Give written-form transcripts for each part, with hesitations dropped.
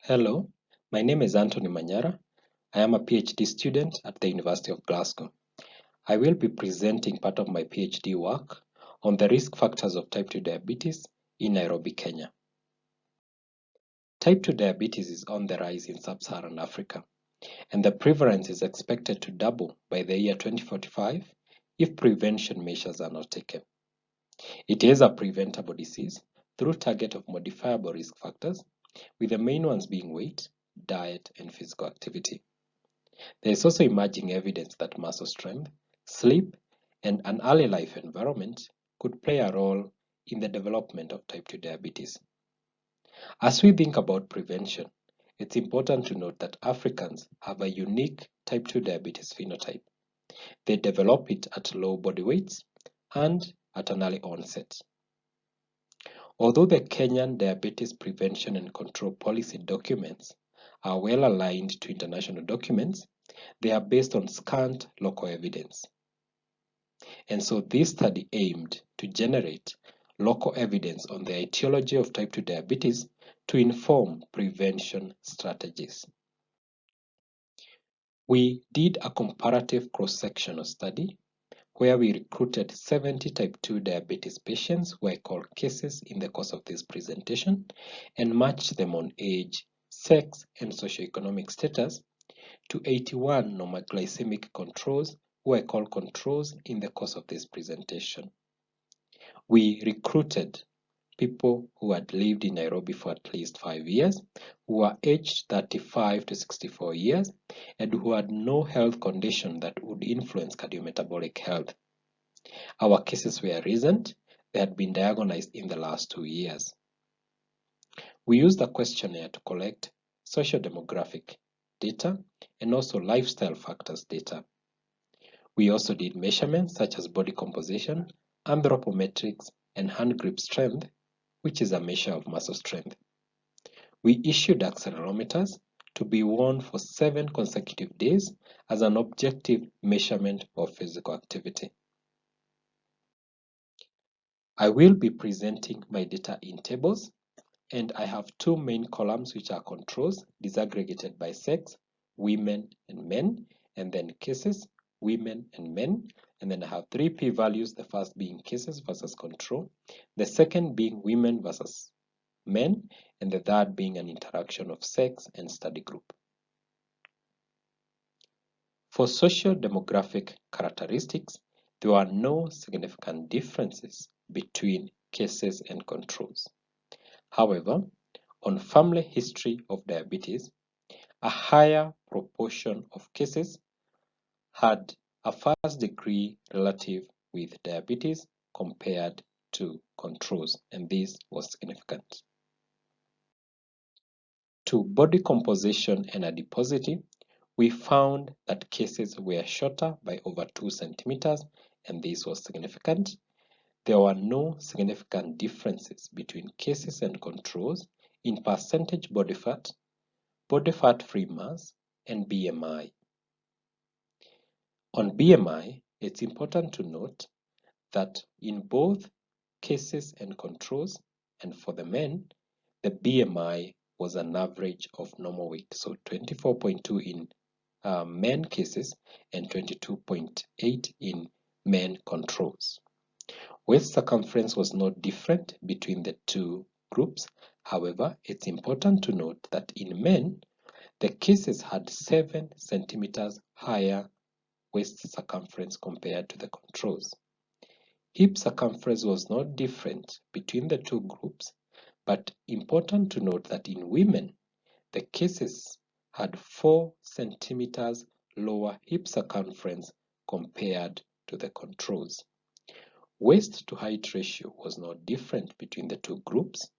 Hello, my name is Anthony Manyara. I am a PhD student at the University of Glasgow. I will be presenting part of my PhD work on the risk factors of type 2 diabetes in Nairobi, Kenya. Type 2 diabetes is on the rise in sub-Saharan Africa, and the prevalence is expected to double by the year 2045 if prevention measures are not taken. It is a preventable disease through target of modifiable risk factors, with the main ones being weight, diet, and physical activity. There is also emerging evidence that muscle strength, sleep, and an early life environment could play a role in the development of type 2 diabetes. As we think about prevention, it's important to note that Africans have a unique type 2 diabetes phenotype. They develop it at low body weights and at an early onset. Although the Kenyan Diabetes Prevention and Control Policy documents are well aligned to international documents, they are based on scant local evidence. And so this study aimed to generate local evidence on the etiology of type 2 diabetes to inform prevention strategies. We did a comparative cross-sectional study where we recruited 70 type 2 diabetes patients who I call cases in the course of this presentation and matched them on age, sex, and socioeconomic status to 81 normal glycemic controls who I call controls in the course of this presentation. We recruited people who had lived in Nairobi for at least 5 years, who were aged 35 to 64 years, and who had no health condition that would influence cardiometabolic health. Our cases were recent. They had been diagnosed in the last 2 years. We used a questionnaire to collect socio-demographic data and also lifestyle factors data. We also did measurements such as body composition, anthropometrics, and hand grip strength, which is a measure of muscle strength. We issued accelerometers to be worn for 7 consecutive days as an objective measurement of physical activity. I will be presenting my data in tables, and I have 2 main columns which are controls disaggregated by sex, women and men, and then cases, women and men, and then I have 3 p-values, the first being cases versus control, the second being women versus men, and the third being an interaction of sex and study group. For socio-demographic characteristics, there are no significant differences between cases and controls. However, on family history of diabetes, a higher proportion of cases had a first degree relative with diabetes compared to controls, and this was significant. To body composition and adiposity, we found that cases were shorter by over 2 centimeters, and this was significant. There were no significant differences between cases and controls in percentage body fat-free mass, and BMI. On BMI, it's important to note that in both cases and controls, and for the men, the BMI was an average of normal weight, so 24.2 in men cases and 22.8 in men controls. Waist circumference was not different between the 2 groups. However, it's important to note that in men, the cases had 7 centimeters higher waist circumference compared to the controls. Hip circumference was not different between the 2 groups, but important to note that in women, the cases had 4 centimeters lower hip circumference compared to the controls. Waist to height ratio was not different between the 2 groups,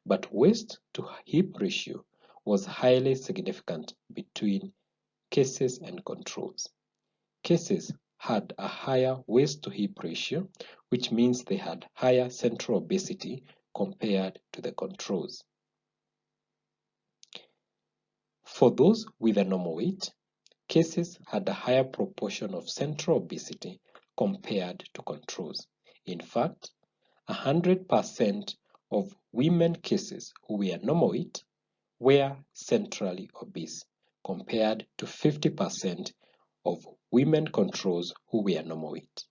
but waist to hip ratio was highly significant between cases and controls. Cases had a higher waist to hip ratio, which means they had higher central obesity compared to the controls. For those with a normal weight, cases had a higher proportion of central obesity compared to controls. In fact, 100% of women cases who were normal weight were centrally obese, compared to 50% of women controls who were normal weight.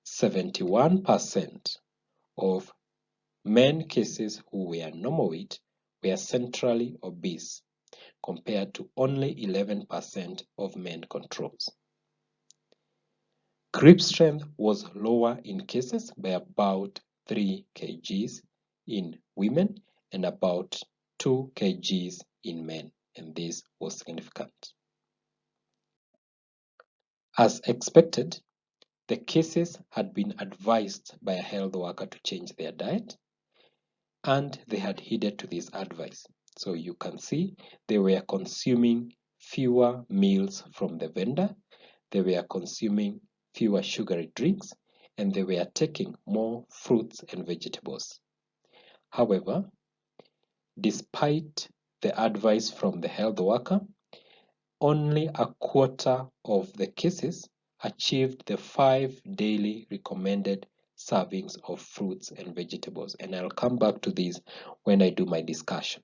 71% of men cases who were normal weight were centrally obese, compared to only 11% of men controls. Grip strength was lower in cases by about 3 kgs in women and about 2 kgs in men, and this was significant. As expected, the cases had been advised by a health worker to change their diet, and they had heeded to this advice. So you can see they were consuming fewer meals from the vendor, they were consuming fewer sugary drinks, and they were taking more fruits and vegetables. However, despite the advice from the health worker, only a quarter of the cases achieved the 5 daily recommended servings of fruits and vegetables, and I'll come back to this when I do my discussion.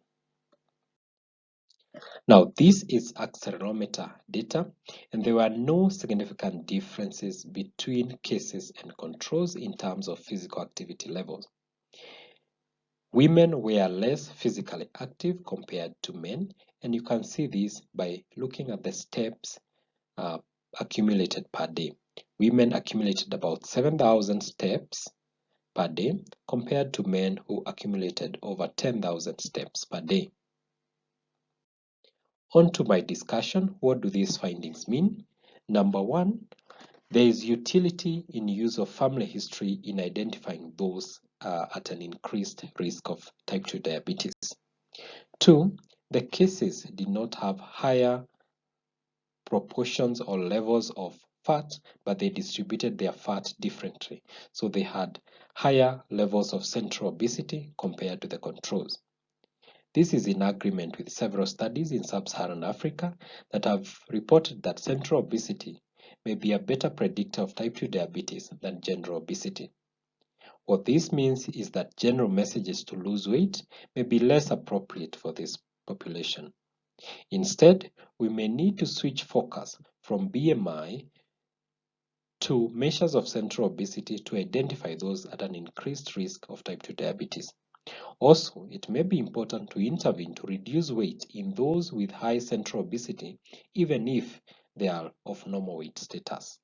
Now, this is accelerometer data, and there were no significant differences between cases and controls in terms of physical activity levels. Women were less physically active compared to men, and you can see this by looking at the steps accumulated per day. Women accumulated about 7,000 steps per day compared to men who accumulated over 10,000 steps per day. On to my discussion. What do these findings mean? Number one, there is utility in use of family history in identifying those at an increased risk of type 2 diabetes. Two, the cases did not have higher proportions or levels of fat, but they distributed their fat differently. So they had higher levels of central obesity compared to the controls. This is in agreement with several studies in sub-Saharan Africa that have reported that central obesity may be a better predictor of type 2 diabetes than general obesity. What this means is that general messages to lose weight may be less appropriate for this population. Instead, we may need to switch focus from BMI to measures of central obesity to identify those at an increased risk of type 2 diabetes. Also, it may be important to intervene to reduce weight in those with high central obesity, even if they are of normal weight status.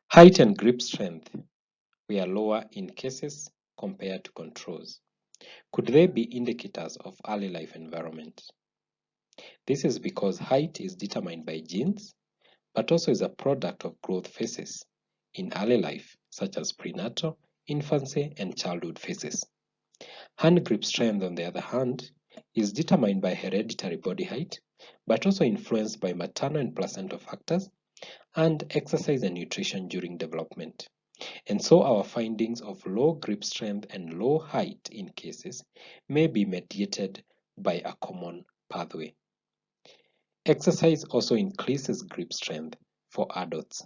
Height and grip strength were lower in cases compared to controls. Could they be indicators of early life environment? This is because height is determined by genes, but also is a product of growth phases in early life, such as prenatal, infancy, and childhood phases. Hand grip strength, on the other hand, is determined by hereditary body height, but also influenced by maternal and placental factors and exercise and nutrition during development. And so our findings of low grip strength and low height in cases may be mediated by a common pathway. Exercise also increases grip strength for adults,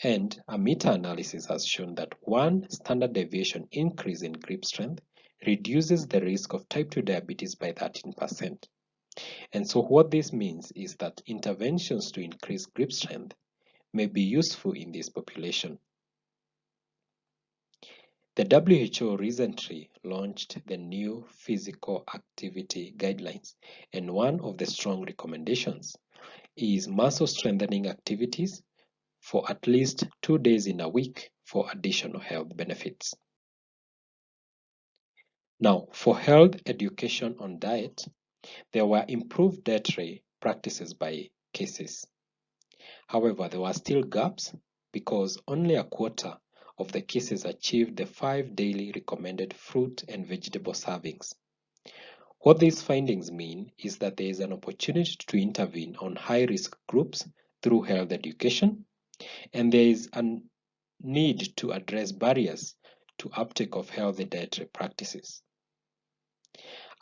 and a meta-analysis has shown that one standard deviation increase in grip strength reduces the risk of type 2 diabetes by 13%. And so what this means is that interventions to increase grip strength may be useful in this population. The WHO recently launched the new physical activity guidelines, and one of the strong recommendations is muscle strengthening activities for at least 2 days in a week for additional health benefits. Now, for health education on diet, there were improved dietary practices by cases. However, there were still gaps because only a quarter of the cases achieved the 5 daily recommended fruit and vegetable servings. What these findings mean is that there is an opportunity to intervene on high-risk groups through health education, and there is a need to address barriers to uptake of healthy dietary practices.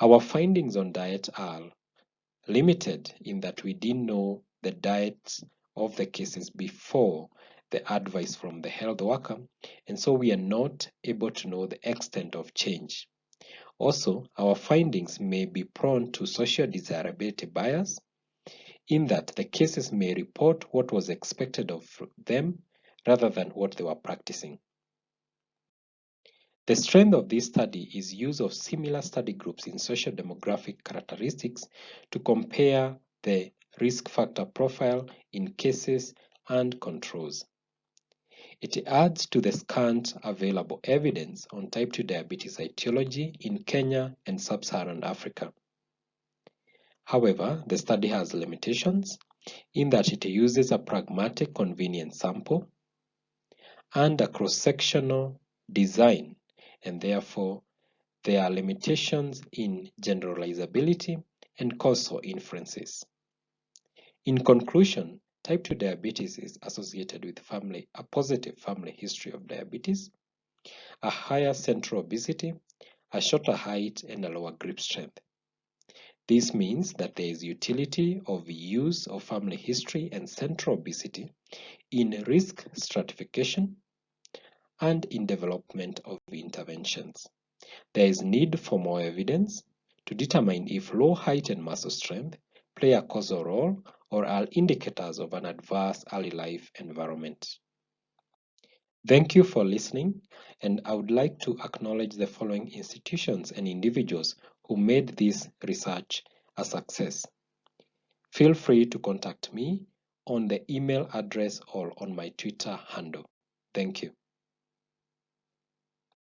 Our findings on diet are limited in that we didn't know the diets of the cases before the advice from the health worker, and so we are not able to know the extent of change. Also, our findings may be prone to social desirability bias, in that the cases may report what was expected of them rather than what they were practicing. The strength of this study is use of similar study groups in socio-demographic characteristics to compare the risk factor profile in cases and controls. It adds to the scant available evidence on type 2 diabetes etiology in Kenya and sub-Saharan Africa. However, the study has limitations in that it uses a pragmatic convenience sample and a cross-sectional design, and therefore there are limitations in generalizability and causal inferences. In conclusion, type 2 diabetes is associated with a positive family history of diabetes, a higher central obesity, a shorter height, and a lower grip strength. This means that there is utility of use of family history and central obesity in risk stratification and in development of interventions. There is need for more evidence to determine if low height and muscle strength play a causal role or are indicators of an adverse early life environment. Thank you for listening, and I would like to acknowledge the following institutions and individuals who made this research a success. Feel free to contact me on the email address or on my Twitter handle. Thank you.